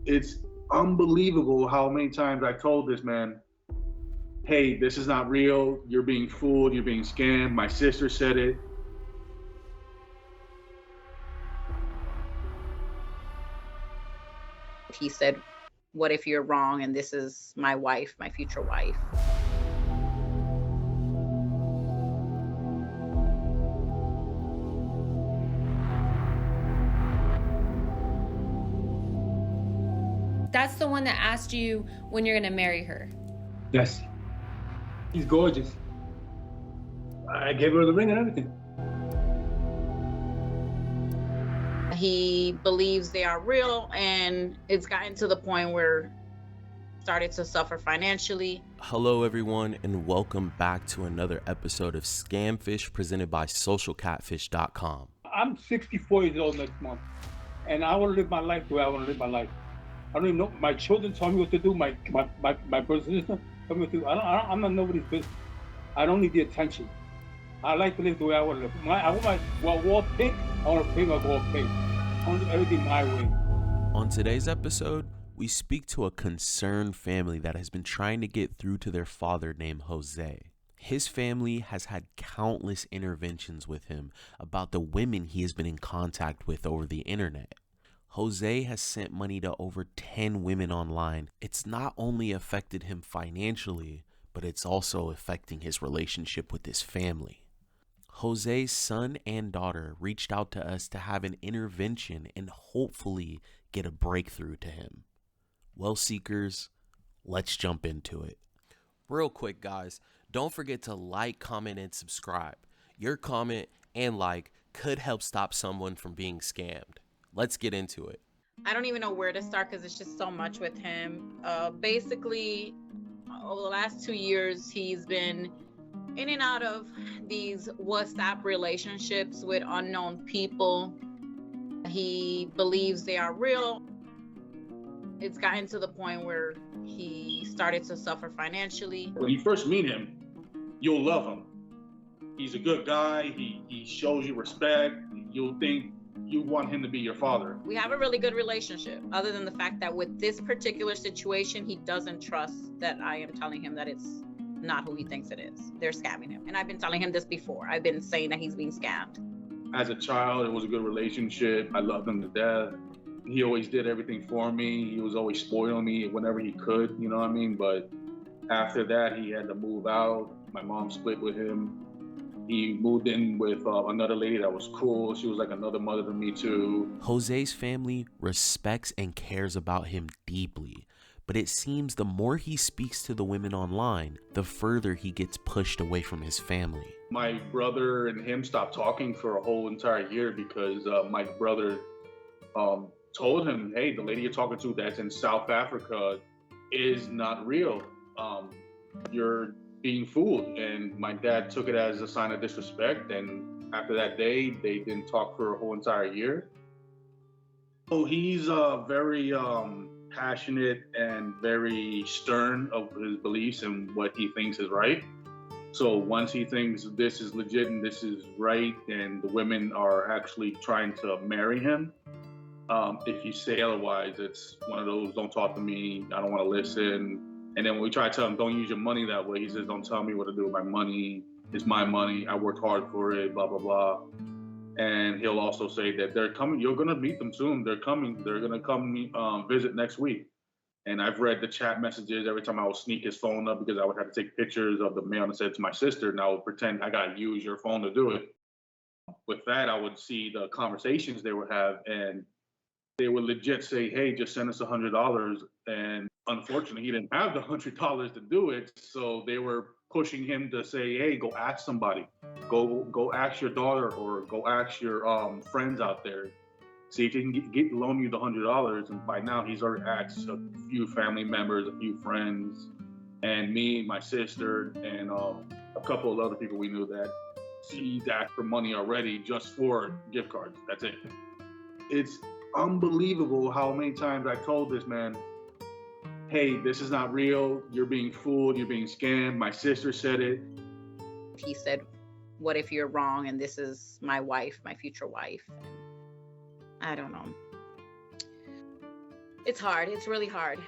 It's unbelievable how many times I told this man, hey, this is not real. You're being fooled. You're being scammed. My sister said it. He said, what if you're wrong and this is my wife, my future wife? That's the one that asked you when you're gonna marry her. Yes. She's gorgeous. I gave her the ring and everything. He believes they are real, and it's gotten to the point where started to suffer financially. Hello everyone, and welcome back to another episode of Scamfish presented by socialcatfish.com. I'm 64 years old next month, and I want to live my life the way I want to live my life. I don't even know. My children tell me what to do. My brothers and sisters tell me what to do. I'm not nobody's business. I don't need the attention. I like to live the way I want to live. I want my wall pink. I want to paint my wall pink. I want to do everything my way. On today's episode, we speak to a concerned family that has been trying to get through to their father named Jose. His family has had countless interventions with him about the women he has been in contact with over the internet. Jose has sent money to over 10 women online. It's not only affected him financially, but it's also affecting his relationship with his family. Jose's son and daughter reached out to us to have an intervention and hopefully get a breakthrough to him. Well, seekers, let's jump into it. Real quick, guys, don't forget to like, comment, and subscribe. Your comment and like could help stop someone from being scammed. Let's get into it. I don't even know where to start because it's just so much with him. Basically, over the last 2 years, he's been in and out of these WhatsApp relationships with unknown people. He believes they are real. It's gotten to the point where he started to suffer financially. When you first meet him, you'll love him. He's a good guy. He shows you respect. You'll think you want him to be your father. We have a really good relationship, other than the fact that with this particular situation, he doesn't trust that I am telling him that it's not who he thinks it is. They're scamming him. And I've been telling him this before. I've been saying that he's being scammed. As a child, it was a good relationship. I loved him to death. He always did everything for me. He was always spoiling me whenever he could, you know what I mean? But after that, he had to move out. My mom split with him. He moved in with another lady that was cool. She was like another mother to me too. Jose's family respects and cares about him deeply, but it seems the more he speaks to the women online, the further he gets pushed away from his family. My brother and him stopped talking for a whole entire year because my brother told him, hey, the lady you're talking to that's in South Africa is not real. You're being fooled. And my dad took it as a sign of disrespect. And after that day, they didn't talk for a whole entire year. So he's very passionate and very stern of his beliefs and what he thinks is right. So once he thinks this is legit and this is right, and the women are actually trying to marry him, if you say otherwise, it's one of those, don't talk to me, I don't want to listen. And then when we try to tell him, don't use your money that way, he says, don't tell me what to do with my money. It's my money. I worked hard for it, blah, blah, blah. And he'll also say that they're coming. You're going to meet them soon. They're coming. They're going to come visit next week. And I've read the chat messages every time I would sneak his phone up because I would have to take pictures of the mail and send it to my sister. And I would pretend I got to use your phone to do it. With that, I would see the conversations they would have, and they would legit say, hey, just send us $100. And unfortunately, he didn't have the $100 to do it. So they were pushing him to say, hey, go ask somebody. Go ask your daughter or go ask your friends out there. See if he can loan you the $100. And by now, he's already asked a few family members, a few friends, and me, my sister, and a couple of other people we knew that he's asked for money already just for gift cards. That's it. It's unbelievable how many times I told this man, hey, this is not real. You're being fooled. You're being scammed. My sister said it. He said, what if you're wrong and this is my wife, my future wife? I don't know. It's hard. It's really hard.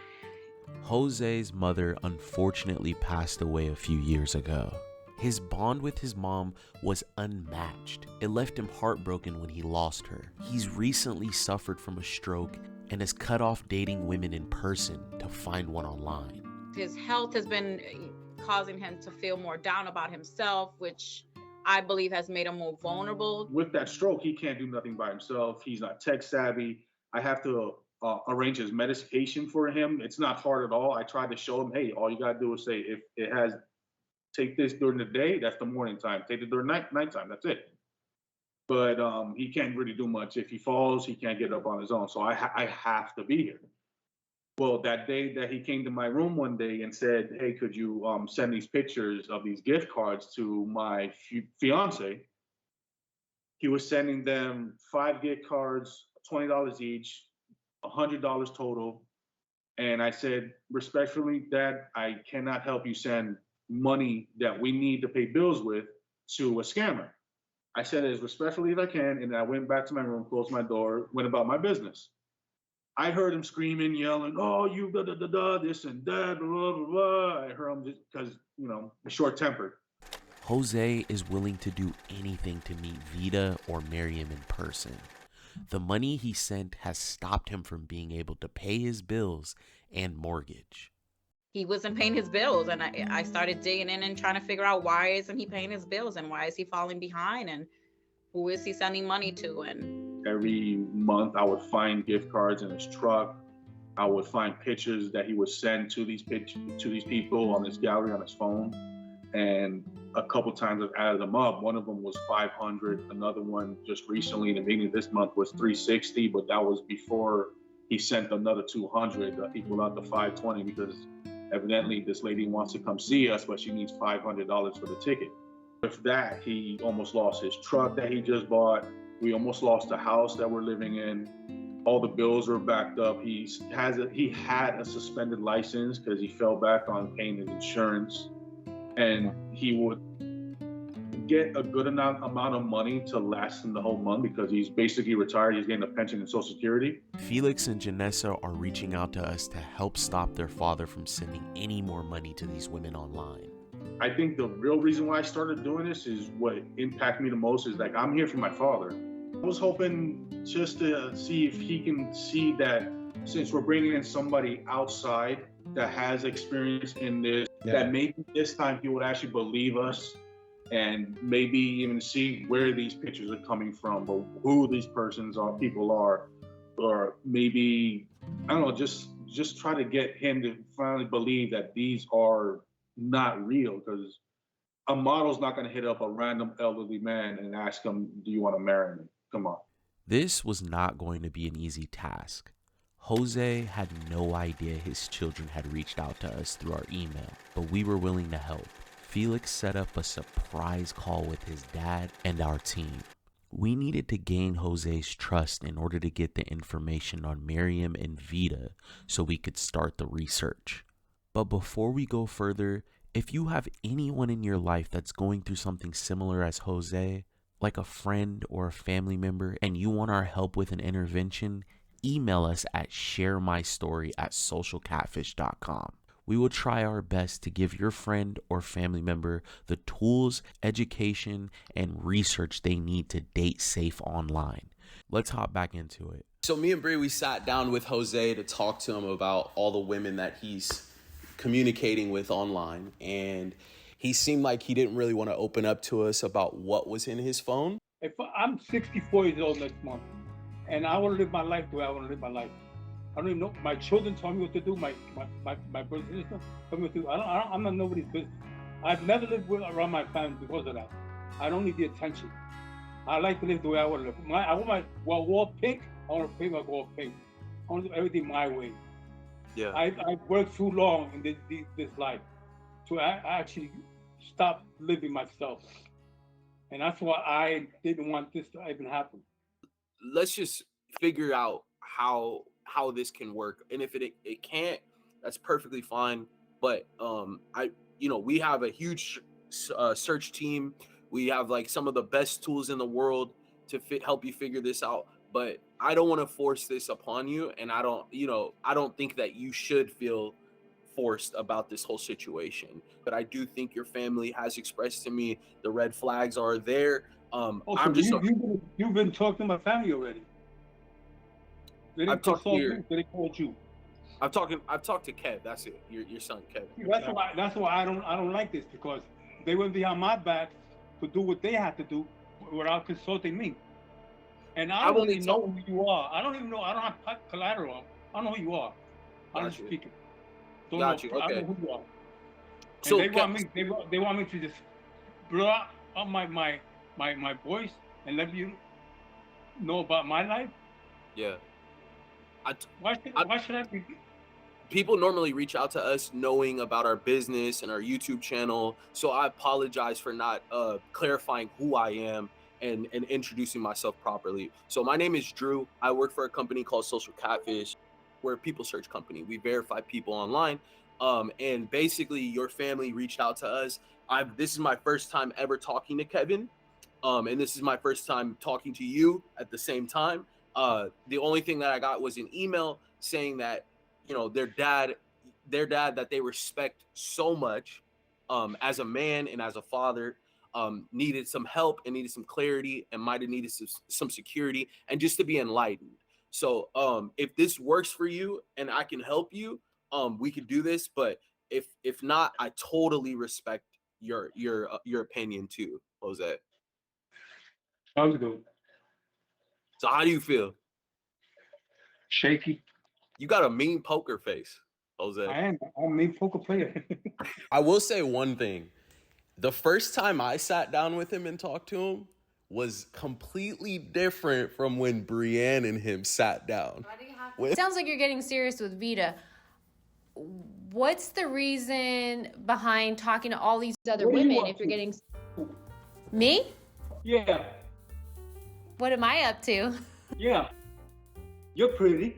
Jose's mother unfortunately passed away a few years ago. His bond with his mom was unmatched. It left him heartbroken when he lost her. He's recently suffered from a stroke and has cut off dating women in person to find one online. His health has been causing him to feel more down about himself, which I believe has made him more vulnerable. With that stroke, he can't do nothing by himself. He's not tech savvy. I have to arrange his medication for him. It's not hard at all. I tried to show him, hey, all you gotta do is say, if it has, take this during the day, that's the morning time. Take it during nighttime, that's it. But he can't really do much. If he falls, he can't get up on his own. So I have to be here. Well, that day that he came to my room one day and said, hey, could you send these pictures of these gift cards to my fiance? He was sending them 5 gift cards, $20 each, $100 total. And I said, respectfully, Dad, I cannot help you send money that we need to pay bills with to a scammer. I said it as respectfully as I can, and I went back to my room, closed my door, went about my business. I heard him screaming, yelling, oh, you da da da da, this and that, blah, blah, blah. I heard him just because, short-tempered. Jose is willing to do anything to meet Vida or Miriam in person. The money he sent has stopped him from being able to pay his bills and mortgage. He wasn't paying his bills, and I started digging in and trying to figure out, why isn't he paying his bills, and why is he falling behind, and who is he sending money to? And every month I would find gift cards in his truck. I would find pictures that he would send to these people on his gallery on his phone, and a couple times I've added them up. One of them was 500. Another one just recently in the beginning of this month was 360, but that was before he sent another 200 to equal out to 520, because evidently this lady wants to come see us, but she needs $500 for the ticket. With that, he almost lost his truck that he just bought. We almost lost the house that we're living in. All the bills were backed up. He had a suspended license because he fell back on paying his insurance. And he would get a good amount of money to last him the whole month because he's basically retired. He's getting a pension and Social Security. Felix and Janessa are reaching out to us to help stop their father from sending any more money to these women online. I think the real reason why I started doing this is what impacted me the most is like, I'm here for my father. I was hoping just to see if he can see that since we're bringing in somebody outside that has experience in this, that maybe this time he would actually believe us and maybe even see where these pictures are coming from, or who these people are, or maybe, I don't know, just try to get him to finally believe that these are not real, because a model's not going to hit up a random elderly man and ask him, do you want to marry me? Come on. This was not going to be an easy task. Jose had no idea his children had reached out to us through our email, but we were willing to help. Felix set up a surprise call with his dad and our team. We needed to gain Jose's trust in order to get the information on Miriam and Vida so we could start the research. But before we go further, if you have anyone in your life that's going through something similar as Jose, like a friend or a family member, and you want our help with an intervention, email us at sharemystory@socialcatfish.com. We will try our best to give your friend or family member the tools, education, and research they need to date safe online. Let's hop back into it. So me and Bree, we sat down with Jose to talk to him about all the women that he's communicating with online, and he seemed like he didn't really want to open up to us about what was in his phone. If I'm 64 years old next month, and I want to live my life the way I want to live my life. I don't even know. My children tell me what to do. My brother and sister tell me what to do. I'm not nobody's business. I've never lived around my family because of that. I don't need the attention. I like to live the way I want to live. I want my wall pink. I want to paint my wall pink. I want to do everything my way. Yeah. I worked too long in this life to actually stop living myself, and that's why I didn't want this to even happen. Let's just figure out how this can work, and if it can't, that's perfectly fine. But we have a huge search team. We have like some of the best tools in the world to help you figure this out. But I don't want to force this upon you, and I don't think that you should feel forced about this whole situation. But I do think your family has expressed to me the red flags are there. I'm just you've been talking to my family already. They didn't consult you. They called you. I've talked to Kev. That's it. Your son, Kevin. That's why I don't like this, because they went behind my back to do what they had to do without consulting me. And I don't even know who you are. I don't even know. I don't have collateral. I don't know who you are. I'm just speaking. Got you. Okay. I don't know who you are. And So they want me to just blow up my voice and let you know about my life. Yeah. Why should I be? People normally reach out to us knowing about our business and our YouTube channel. So I apologize for not clarifying who I am and introducing myself properly. So my name is Drew. I work for a company called Social Catfish. We're a people search company. We verify people online. And basically your family reached out to us. This is my first time ever talking to Kevin. And this is my first time talking to you at the same time. The only thing that I got was an email saying that, their dad that they respect so much, as a man and as a father, needed some help and needed some clarity and might have needed some security and just to be enlightened. So, if this works for you and I can help you, we could do this. But if not, I totally respect your opinion too, Jose. Sounds good. So how do you feel? Shaky. You got a mean poker face, Jose. I'm a mean poker player. I will say one thing. The first time I sat down with him and talked to him was completely different from when Brienne and him sat down. It sounds like you're getting serious with Vita. What's the reason behind talking to all these other women if you're getting... Me? Yeah. What am I up to? Yeah. You're pretty.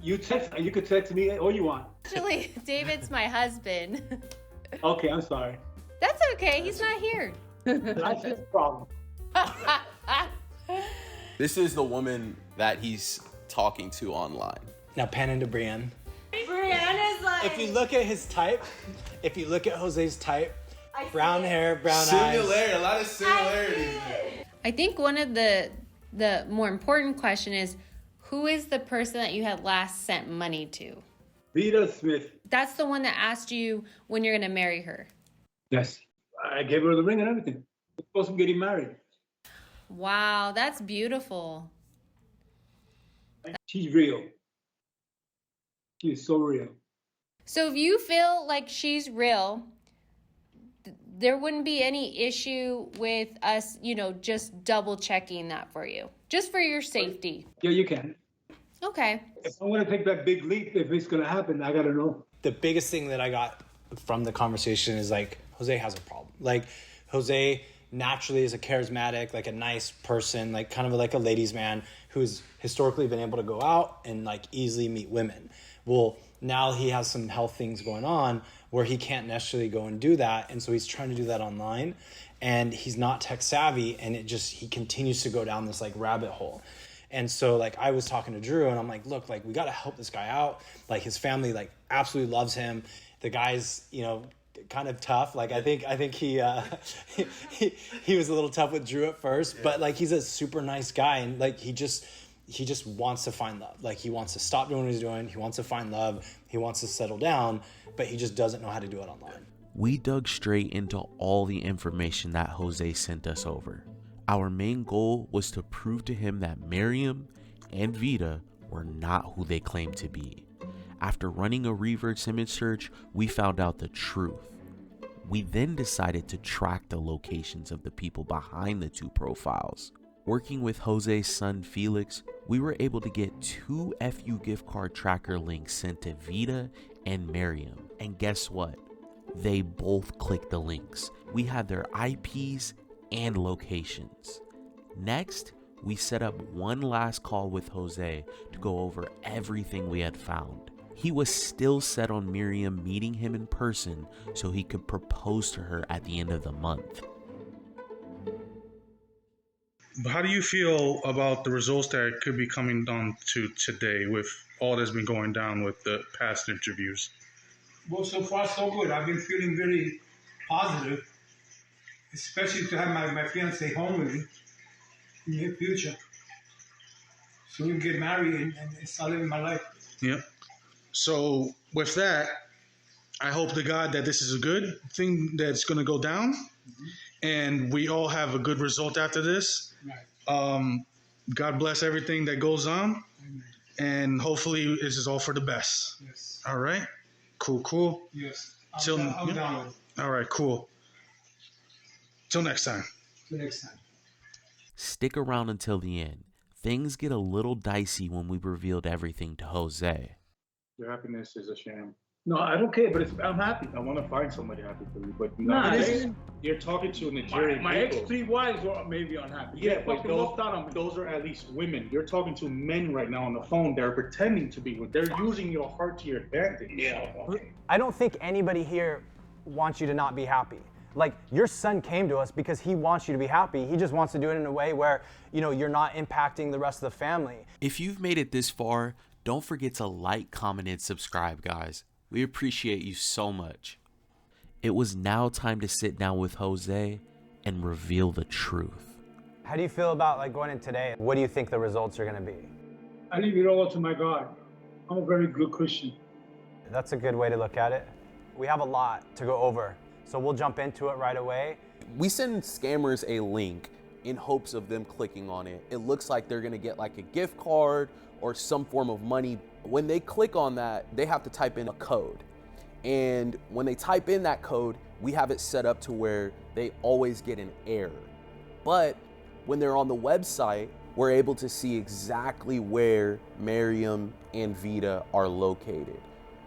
You could text me all you want. Actually, David's my husband. Okay, I'm sorry. That's okay. He's not here. That's his problem. This is the woman that he's talking to online. Now pan into Brienne. Brienne is like... If you look at his type, if you look at Jose's type, brown hair, brown eyes. A lot of similarities. I think one of the more important question is, who is the person that you had last sent money to? Vita Smith. That's the one that asked you when you're going to marry her. Yes. I gave her the ring and everything. We're supposed to be getting married. Wow, that's beautiful. She's real. She is so real. So if you feel like she's real, there wouldn't be any issue with us, just double checking that for you, just for your safety. Yeah, you can. Okay. If I want to take that big leap, if it's going to happen, I got to know. The biggest thing that I got from the conversation is like, Jose has a problem. Like, Jose naturally is a charismatic, like a nice person, like kind of like a ladies' man who's historically been able to go out and like easily meet women. Well, now he has some health things going on where he can't necessarily go and do that. And so he's trying to do that online and he's not tech savvy, and he continues to go down this like rabbit hole. And so like I was talking to Drew and I'm like, look, like we got to help this guy out. Like his family like absolutely loves him. The guy's, kind of tough. Like I think he he was a little tough with Drew at first, but like he's a super nice guy, and like he just wants to find love. Like he wants to stop doing what he's doing. He wants to find love. He wants to settle down, but he just doesn't know how to do it online. We dug straight into all the information that Jose sent us over. Our main goal was to prove to him that Miriam and Vita were not who they claimed to be. After running a reverse image search, we found out the truth. We then decided to track the locations of the people behind the two profiles. Working with Jose's son Felix, we were able to get 2 FU gift card tracker links sent to Vita and Miriam. And guess what? They both clicked the links. We had their IPs and locations. Next, we set up one last call with Jose to go over everything we had found. He was still set on Miriam meeting him in person so he could propose to her at the end of the month. How do you feel about the results that could be coming down to today with all that's been going down with the past interviews? Well, so far so good. I've been feeling very positive, especially to have my fiance home with me in the near future. So we can get married and start living my life. Yeah. So with that, I hope to God that this is a good thing that's going to go down, and we all have a good result after this. Right. God bless everything that goes on, Amen. and hopefully this is all for the best. Yes. All right. Cool. Yes. I'm down with it. All right. Cool. Till next time. Till next time. Stick around until the end. Things get a little dicey when we revealed everything to Jose. Your happiness is a sham. No, I don't care, but I'm happy. I want to find somebody happy for you, but Nah, nowadays, you're talking to Nigerian my people. ex-3 wives are maybe unhappy. Yeah, They but fucking lost out on me. those are at least women. You're talking to men right now on the phone. They're pretending to be. They're using your heart to your advantage. Yeah. I don't think anybody here wants you to not be happy. Like, your son came to us because he wants you to be happy. He just wants to do it in a way where, you're not impacting the rest of the family. If you've made it this far, don't forget to like, comment, and subscribe, guys. We appreciate you so much. It was now time to sit down with Jose and reveal the truth. How do you feel about going in today? What do you think the results are going to be? I leave it all to my God. I'm a very good Christian. That's a good way to look at it. We have a lot to go over, so we'll jump into it right away. We send scammers a link in hopes of them clicking on it. It looks like they're gonna get like a gift card or some form of money. When they click on that, they have to type in a code. And when they type in that code, we have it set up to where they always get an error. But when they're on the website, we're able to see exactly where Miriam and Vita are located.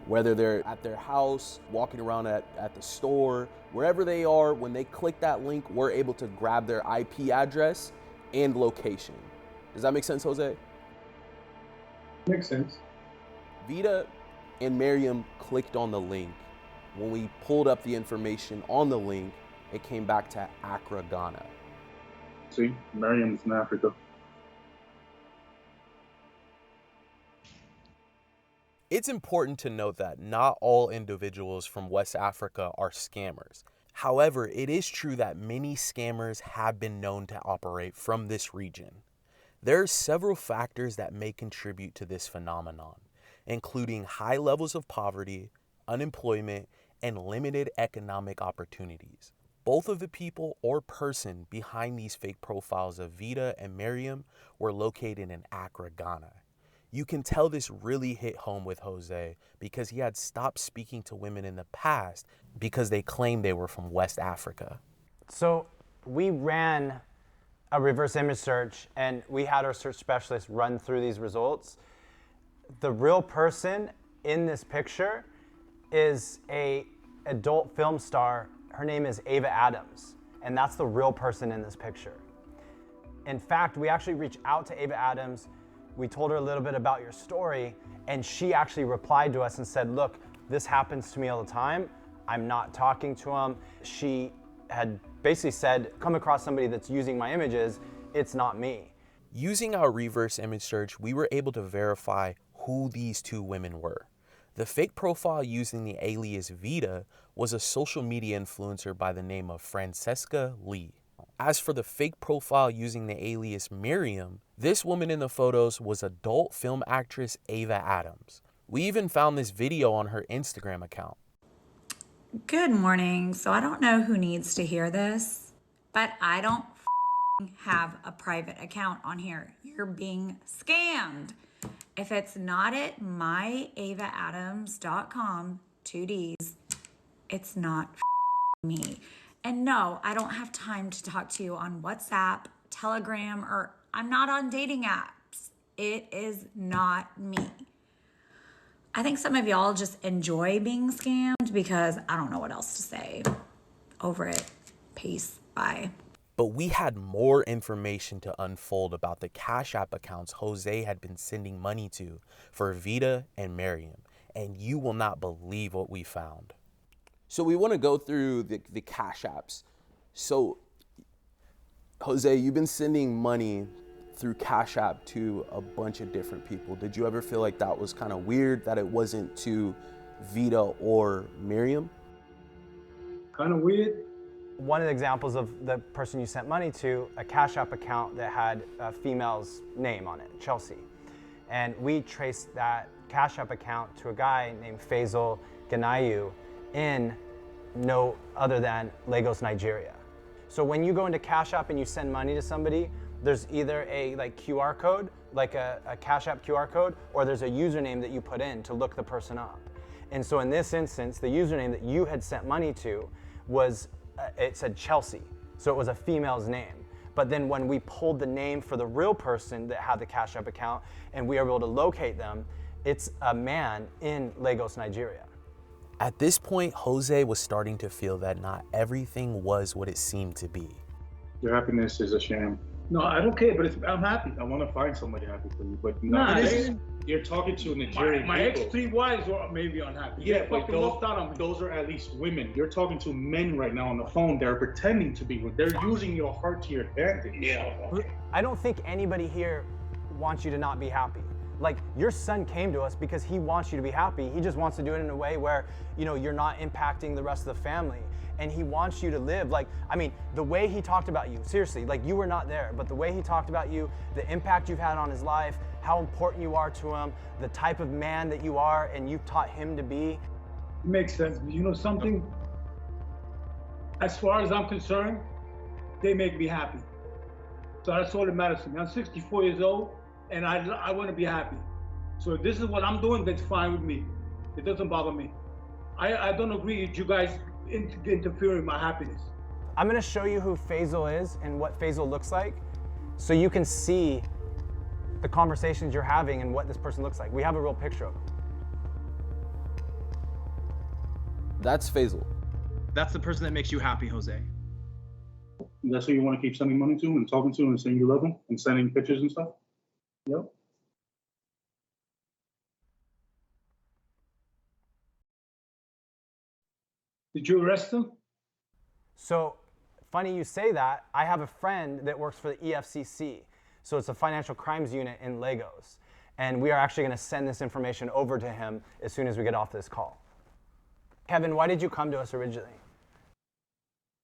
Whether they're at their house, walking around at the store, wherever they are, when they click that link, we're able to grab their IP address and location. Does that make sense, Jose? Makes sense. Vita and Miriam clicked on the link. When we pulled up the information on the link, it came back to Accra, Ghana. See, Miriam's in Africa. It's important to note that not all individuals from West Africa are scammers. However, it is true that many scammers have been known to operate from this region. There are several factors that may contribute to this phenomenon, including high levels of poverty, unemployment, and limited economic opportunities. Both of the people or person behind these fake profiles of Vita and Miriam were located in Accra, Ghana. You can tell this really hit home with Jose because he had stopped speaking to women in the past because they claimed they were from West Africa. So we ran a reverse image search and we had our search specialist run through these results. The real person in this picture is a adult film star. Her name is Ava Adams, and that's the real person in this picture. In fact, we actually reached out to Ava Adams. We told her a little bit about your story, and she actually replied to us and said, look, this happens to me all the time. I'm not talking to him. She had basically said, come across somebody that's using my images, it's not me. Using our reverse image search, we were able to verify who these two women were. The fake profile using the alias Vita was a social media influencer by the name of Francesca Lee. As for the fake profile using the alias Miriam, this woman in the photos was adult film actress Ava Adams. We even found this video on her Instagram account. Good morning. So I don't know who needs to hear this, but I don't have a private account on here. You're being scammed. If it's not at myavaadams.com, 2 Ds, it's not me. And no, I don't have time to talk to you on WhatsApp, Telegram, or I'm not on dating apps. It is not me. I think some of y'all just enjoy being scammed because I don't know what else to say. Over it. Peace. Bye. But we had more information to unfold about the Cash App accounts Jose had been sending money to for Vita and Miriam, and you will not believe what we found. So we want to go through the Cash Apps. So Jose, you've been sending money through Cash App to a bunch of different people. Did you ever feel like that was kind of weird, that it wasn't to Vita or Miriam? Kind of weird. One of the examples of the person you sent money to, a Cash App account that had a female's name on it, Chelsea. And we traced that Cash App account to a guy named Faisal Ganayu in no other than Lagos, Nigeria. So when you go into Cash App and you send money to somebody, there's either a QR code, like a Cash App QR code, or there's a username that you put in to look the person up. And so in this instance, the username that you had sent money to was, it said Chelsea. So it was a female's name. But then when we pulled the name for the real person that had the Cash App account and we were able to locate them, it's a man in Lagos, Nigeria. At this point, Jose was starting to feel that not everything was what it seemed to be. Your happiness is a sham. No, I don't care, but I'm happy. I want to find somebody happy for you, but Nah, you're talking to Nigerian my people. ex 3 wives are maybe unhappy. Yeah, They but fucking lost out on me. those are at least women. You're talking to men right now on the phone. They're pretending to be. They're using your heart to your advantage. Yeah. I don't think anybody here wants you to not be happy. Like, your son came to us because he wants you to be happy. He just wants to do it in a way where, you know, you're not impacting the rest of the family. And he wants you to live. Like, I mean, the way he talked about you, seriously, like, you were not there, but the way he talked about you, the impact you've had on his life, how important you are to him, the type of man that you are and you've taught him to be. It makes sense. But you know something? As far as I'm concerned, they make me happy. So that's all that matters to me. I'm 64 years old and I want to be happy. So if this is what I'm doing, that's fine with me. It doesn't bother me. I don't agree with you guys interfering with my happiness. I'm gonna show you who Faisal is and what Faisal looks like so you can see the conversations you're having and what this person looks like. We have a real picture of him. That's Faisal. That's the person that makes you happy, Jose. That's who you want to keep sending money to and talking to and saying you love them and sending pictures and stuff? Yep. Did you arrest him? So, funny you say that. I have a friend that works for the EFCC. So it's a financial crimes unit in Lagos. And we are actually gonna send this information over to him as soon as we get off this call. Kevin, why did you come to us originally?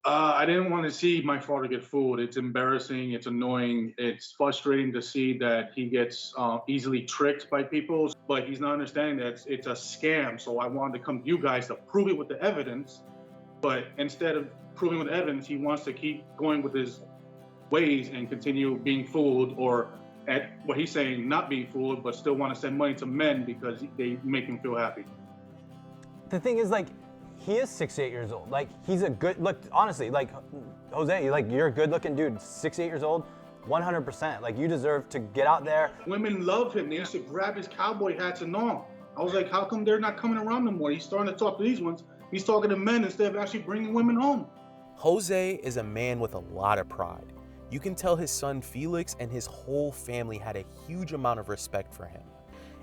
I didn't want to see my father get fooled. It's embarrassing. It's annoying. It's frustrating to see that he gets easily tricked by people, but he's not understanding that it's a scam. So I wanted to come to you guys to prove it with the evidence. But instead of proving with evidence, he wants to keep going with his ways and continue being fooled, or at what he's saying, not being fooled, but still want to send money to men because they make him feel happy. The thing is, like, he is 68 years old. Like, he's a good, look, honestly, like, Jose, like, you're a good looking dude, 68 years old, 100%. Like, you deserve to get out there. Women love him. They used to grab his cowboy hats and all. I was like, how come they're not coming around no more? He's starting to talk to these ones. He's talking to men instead of actually bringing women home. Jose is a man with a lot of pride. You can tell his son Felix and his whole family had a huge amount of respect for him.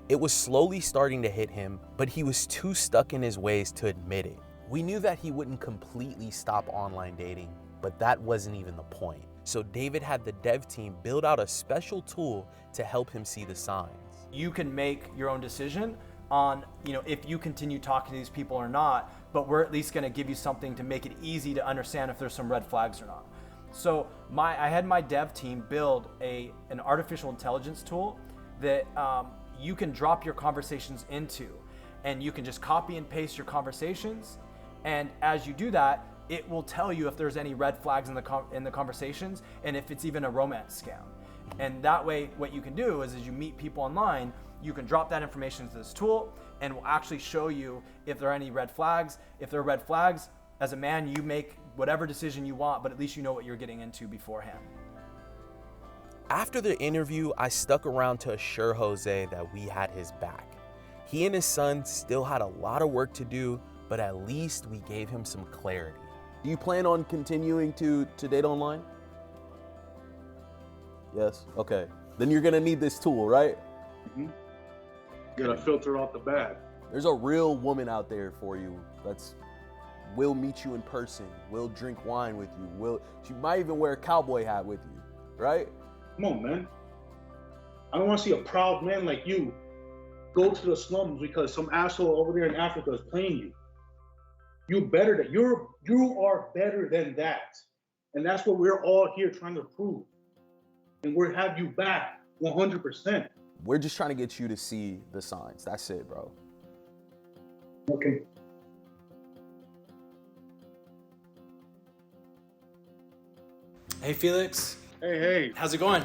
It was slowly starting to hit him, but he was too stuck in his ways to admit it. We knew that he wouldn't completely stop online dating, but that wasn't even the point. So David had the dev team build out a special tool to help him see the signs. You can make your own decision on, you know, if you continue talking to these people or not, but we're at least gonna give you something to make it easy to understand if there's some red flags or not. So I had my dev team build an artificial intelligence tool that you can drop your conversations into, and you can just copy and paste your conversations. And as you do that, it will tell you if there's any red flags in the conversations and if it's even a romance scam. And that way, what you can do is as you meet people online, you can drop that information into this tool and will actually show you if there are any red flags. If there are red flags, as a man, you make whatever decision you want, but at least you know what you're getting into beforehand. After the interview, I stuck around to assure Jose that we had his back. He and his son still had a lot of work to do, but at least we gave him some clarity. Do you plan on continuing to date online? Yes? Okay. Then you're gonna need this tool, right? Mm-hmm. You gotta filter out the bad. There's a real woman out there for you that's will meet you in person, will drink wine with you, she might even wear a cowboy hat with you, right? Come on, man. I don't want to see a proud man like you go to the slums because some asshole over there in Africa is playing you. You are better than that. And that's what we're all here trying to prove. And we'll have you back 100%. We're just trying to get you to see the signs. That's it, bro. Okay. Hey, Felix. Hey. How's it going?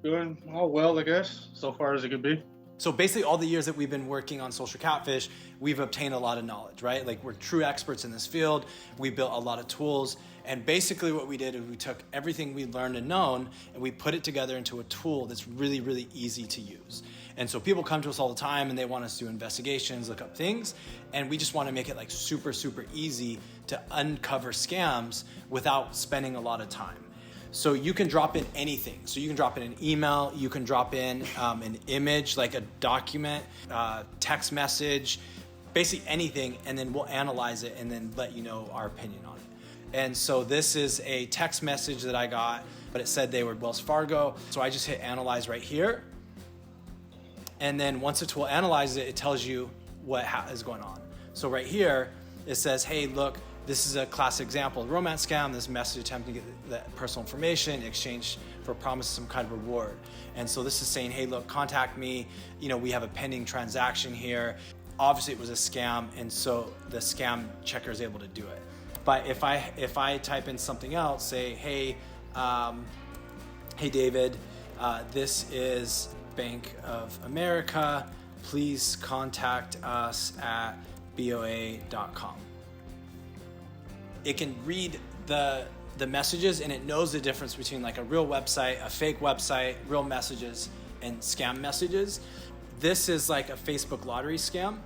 Doing all well, I guess, so far as it could be. So basically all the years that we've been working on Social Catfish, we've obtained a lot of knowledge, right? Like we're true experts in this field. We built a lot of tools. And basically what we did is we took everything we learned and known and we put it together into a tool that's really, really easy to use. And so people come to us all the time and they want us to do investigations, look up things. And we just want to make it like super, super easy to uncover scams without spending a lot of time. So you can drop in anything. So you can drop in an email, you can drop in an image, like a document, text message, basically anything, and then we'll analyze it and then let you know our opinion on it. And so this is a text message that I got, but it said they were Wells Fargo. So I just hit analyze right here. And then once the tool analyzes it, it tells you what is going on. So right here, it says, hey, look, this is a classic example of romance scam. This message attempting to get that personal information in exchange for a promise of some kind of reward. And so this is saying, hey, look, contact me. You know, we have a pending transaction here. Obviously it was a scam. And so the scam checker is able to do it. But if I type in something else, say, hey, hey David, this is Bank of America. Please contact us at boa.com. It can read the messages and it knows the difference between like a real website, a fake website, real messages, and scam messages. This is like a Facebook lottery scam.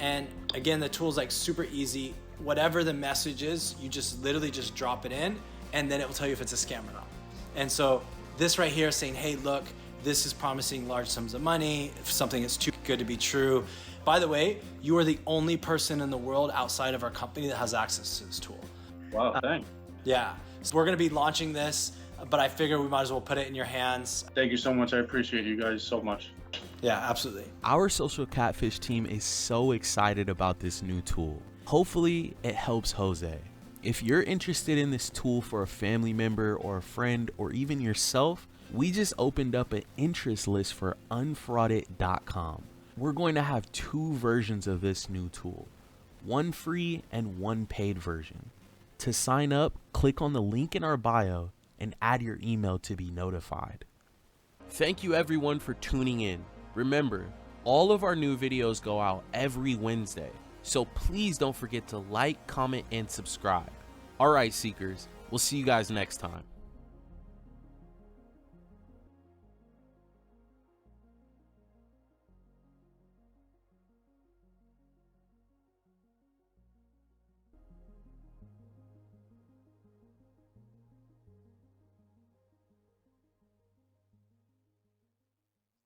And again, the tool's like super easy. Whatever the message is, you just literally just drop it in and then it will tell you if it's a scam or not. And so this right here is saying, hey, look, this is promising large sums of money, if something is too good to be true. By the way, you are the only person in the world outside of our company that has access to this tool. Wow, thanks. Yeah, so we're gonna be launching this, but I figure we might as well put it in your hands. Thank you so much. I appreciate you guys so much. Yeah, absolutely. Our Social Catfish team is so excited about this new tool. Hopefully it helps Jose. If you're interested in this tool for a family member or a friend or even yourself, we just opened up an interest list for unfrauded.com. We're going to have 2 versions of this new tool, one free and one paid version. To sign up, click on the link in our bio and add your email to be notified. Thank you everyone for tuning in. Remember, all of our new videos go out every Wednesday, so please don't forget to like, comment, and subscribe. All right, Seekers, we'll see you guys next time.